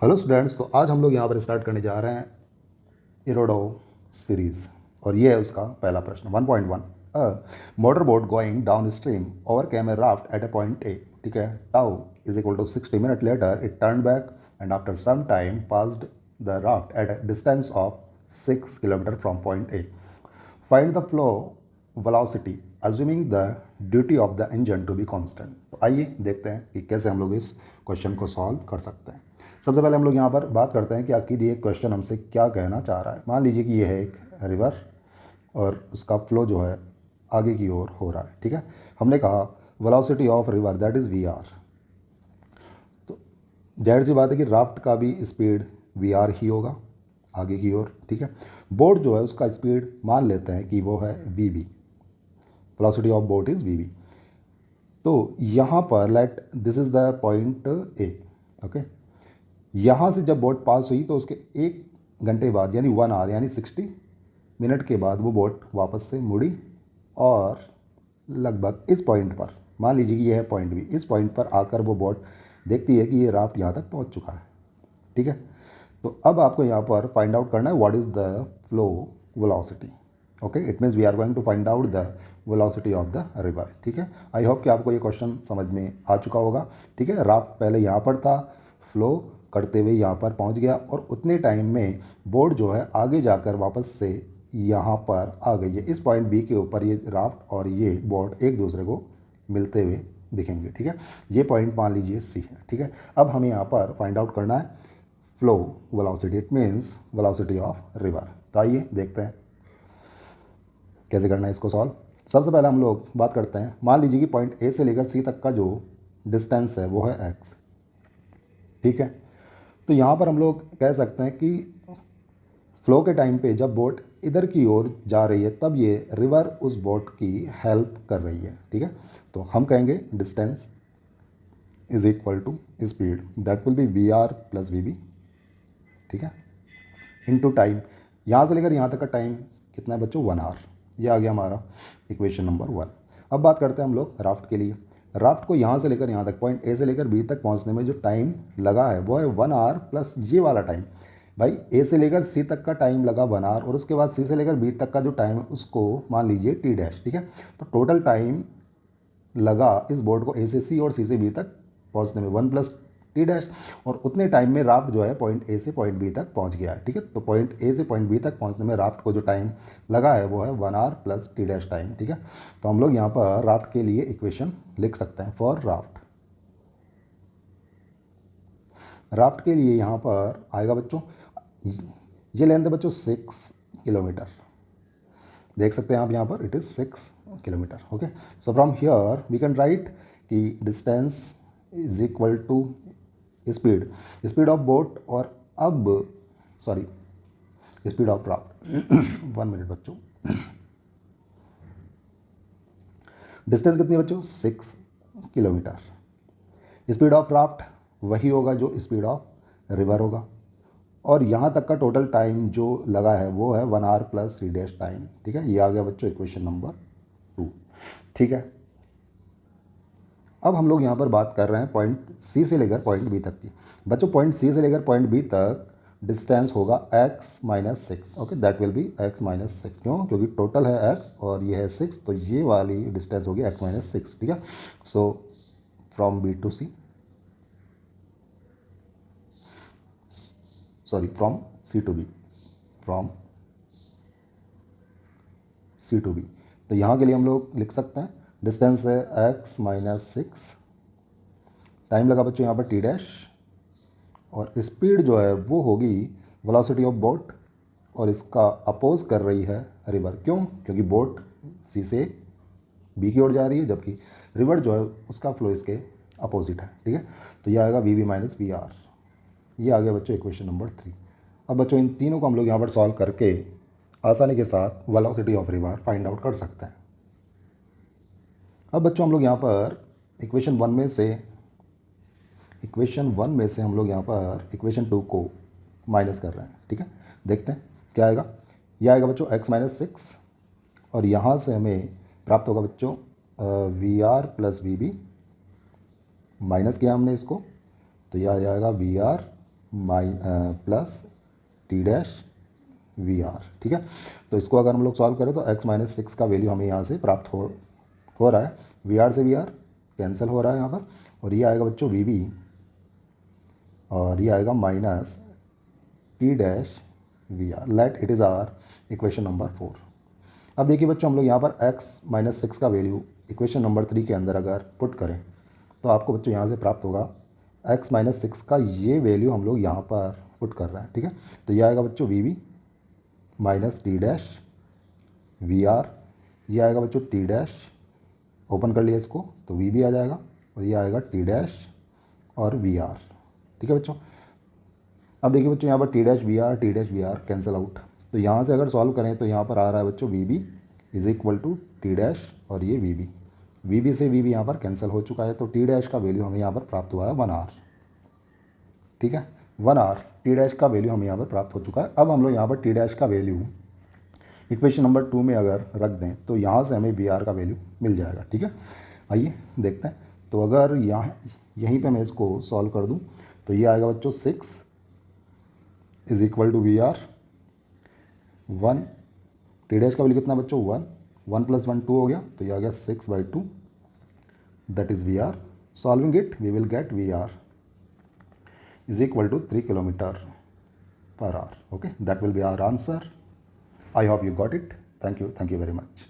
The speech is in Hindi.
हेलो स्टूडेंट्स, तो आज हम लोग यहाँ पर स्टार्ट करने जा रहे हैं इरोडो सीरीज़ और ये है उसका पहला प्रश्न 1.1। A motor boat going downstream overcame a raft at a point A. ठीक है, tau is equal to 60 minute later it turn back and after some time passed the raft at a distance of 6 kilometre from point A. Find the flow velocity assuming the duty of the engine to be constant. तो आइए देखते हैं कि कैसे हम लोग इस क्वेश्चन को सॉल्व कर सकते हैं। सबसे पहले हम लोग यहाँ पर बात करते हैं कि आखिर ये क्वेश्चन हमसे क्या कहना चाह रहा है। मान लीजिए कि ये है एक रिवर और उसका फ्लो जो है आगे की ओर हो रहा है। ठीक है, हमने कहा velocity of river that is V R. तो जाहिर सी बात है कि राफ्ट का भी स्पीड वी आर ही होगा आगे की ओर। ठीक है, बोट जो है उसका स्पीड मान लेते हैं कि वो है V B, velocity of boat is V B. तो यहाँ पर let this is the point A. Okay, यहाँ से जब बोट पास हुई तो उसके 1 घंटे बाद यानी 1 आवर यानी 60 मिनट के बाद वो बोट वापस से मुड़ी और लगभग इस पॉइंट पर, मान लीजिए कि यह है पॉइंट बी, इस पॉइंट पर आकर वो बोट देखती है कि ये राफ्ट यहाँ तक पहुँच चुका है। ठीक है, तो अब आपको यहाँ पर फाइंड आउट करना है what is the flow velocity. Okay, it means we are going to find out the velocity of the river. ठीक है, आई होप कि आपको ये क्वेश्चन समझ में आ चुका होगा। ठीक है, राफ्ट पहले यहाँ पर था, फ्लो करते हुए यहाँ पर पहुँच गया और उतने टाइम में बोट जो है आगे जाकर वापस से यहाँ पर आ गई है। इस पॉइंट बी के ऊपर ये राफ्ट और ये बोट एक दूसरे को मिलते हुए दिखेंगे। ठीक है, ये पॉइंट मान लीजिए सी है। ठीक है, अब हमें यहाँ पर फाइंड आउट करना है flow velocity, it means velocity of river. तो आइए देखते हैं कैसे करना है इसको सॉल्व। सबसे पहले हम लोग बात करते हैं, मान लीजिए कि पॉइंट ए से लेकर सी तक का जो डिस्टेंस है वो है एक्स। ठीक है, तो यहाँ पर हम लोग कह सकते हैं कि फ्लो के टाइम पे जब बोट इधर की ओर जा रही है तब ये रिवर उस बोट की हेल्प कर रही है। ठीक है, तो हम कहेंगे distance is equal to speed that will be V R plus V B. ठीक है, इनटू टाइम, यहाँ से लेकर यहाँ तक का टाइम कितना है बच्चों, 1 आवर। ये आ गया हमारा इक्वेशन नंबर 1। अब बात करते हैं हम लोग राफ्ट के लिए। राफ्ट को यहाँ से लेकर यहाँ तक, पॉइंट ए से लेकर बी तक पहुँचने में जो टाइम लगा है वो है 1 आवर प्लस ये वाला टाइम। भाई ए से लेकर सी तक का टाइम लगा 1 आवर और उसके बाद सी से लेकर बी तक का जो टाइम है उसको मान लीजिए टी डैश। ठीक है, तो टोटल टाइम लगा इस बोर्ड को ए से सी और सी से बी तक पहुंचने में 1 प्लस टी डैश, और उतने टाइम में राफ्ट जो है पॉइंट ए से पॉइंट बी तक पहुंच गया है। ठीक है, तो पॉइंट ए से पॉइंट बी तक पहुंचने में राफ्ट को जो टाइम लगा है वो है 1 hour plus T dash time. ठीक है, तो हम लोग यहाँ पर राफ्ट के लिए इक्वेशन लिख सकते हैं फॉर राफ्ट। राफ्ट के लिए यहाँ पर आएगा बच्चों, ये लेंथ है बच्चों 6 किलोमीटर। देख सकते हैं आप यहाँ पर it is 6 kilometre. Okay, so from here we can write कि distance is equal to speed, speed of boat, और अब sorry speed of raft 1 minute बच्चों। डिस्टेंस कितनी है बच्चों, 6 किलोमीटर। स्पीड ऑफ राफ्ट वही होगा जो स्पीड ऑफ रिवर होगा, और यहाँ तक का टोटल टाइम जो लगा है वो है 1 hour plus T dash time. ठीक है, ये आ गया बच्चों इक्वेशन नंबर 2। ठीक है, अब हम लोग यहाँ पर बात कर रहे हैं पॉइंट सी से लेकर पॉइंट बी तक की। बच्चों पॉइंट सी से लेकर पॉइंट बी तक डिस्टेंस होगा x minus 6। Okay, that will B x minus 6। क्यों, क्योंकि टोटल है x और ये है 6, तो ये वाली डिस्टेंस होगी x माइनस 6। ठीक है, so from B to C, sorry from C to B, from C to B. तो यहाँ के लिए हम लोग लिख सकते हैं डिस्टेंस है x माइनस 6, टाइम लगा बच्चों यहाँ पर टी डैश, और स्पीड जो है वो होगी वेलोसिटी ऑफ बोट, और इसका अपोज कर रही है रिवर। क्यों, क्योंकि बोट सी से बी की ओर जा रही है जबकि रिवर जो है उसका फ्लो इसके अपोजिट है। ठीक है, तो यह आएगा V B minus V R. ये आ गया बच्चों इक्वेशन नंबर 3। अब बच्चों इन तीनों को हम लोग यहाँ पर सॉल्व करके आसानी के साथ velocity of river find out कर सकते हैं। अब बच्चों हम लोग यहाँ पर इक्वेशन 1 में से हम लोग यहाँ पर इक्वेशन 2 को माइनस कर रहे हैं। ठीक है, देखते हैं क्या आएगा। यह आएगा बच्चों x माइनस 6, और यहाँ से हमें प्राप्त होगा बच्चों V R plus V B, minus किया हमने इसको, तो यह आ जाएगा V R plus T dash V R. ठीक है, तो इसको अगर हम लोग सॉल्व करें तो x माइनस सिक्स का वैल्यू हमें यहाँ से प्राप्त हो रहा है। वी आर से वी आर कैंसिल हो रहा है यहाँ पर, और ये आएगा बच्चों वी बी, और ये आएगा minus T dash V R. Let it is our equation number 4। अब देखिए बच्चों, हम लोग यहाँ पर x माइनस सिक्स का वैल्यू इक्वेशन नंबर 3 के अंदर अगर पुट करें तो आपको बच्चों यहाँ से प्राप्त होगा x माइनस सिक्स का ये वैल्यू हम लोग यहाँ पर पुट कर रहे हैं। ठीक है, तो ये आएगा बच्चों V B minus T dash V R, ये आएगा बच्चों टी डैश, ओपन कर लिया इसको तो वी बी आ जाएगा, और ये आएगा टी डैश और वी आर। ठीक है बच्चों, अब देखिए बच्चों यहाँ पर T dash V R cancel out, तो यहाँ से अगर सॉल्व करें तो यहाँ पर आ रहा है बच्चों V B is equal to T dash और ये वी बी से वी बी यहाँ पर कैंसिल हो चुका है, तो टी डैश का वैल्यू हमें यहाँ पर प्राप्त हुआ है 1 आर। ठीक है, 1 आर टी डैश का वैल्यू हमें यहाँ पर प्राप्त हो चुका है। अब हम लोग यहाँ पर टी डैश का वैल्यू इक्वेशन नंबर 2 में अगर रख दें तो यहाँ से हमें वी आर का वैल्यू मिल जाएगा। ठीक है, आइए देखते हैं। तो अगर यहाँ यहीं पे मैं इसको सॉल्व कर दूँ तो ये आएगा बच्चों 6 is equal to V R 1, T dash का वैल्यू कितना बच्चों 1 प्लस 1 2 हो गया, तो ये आ गया 6/2, that is V R. Solving it we will get V R is equal to 3 kilometre per hour. Okay, that will be our answer. I hope you got it. Thank you very much.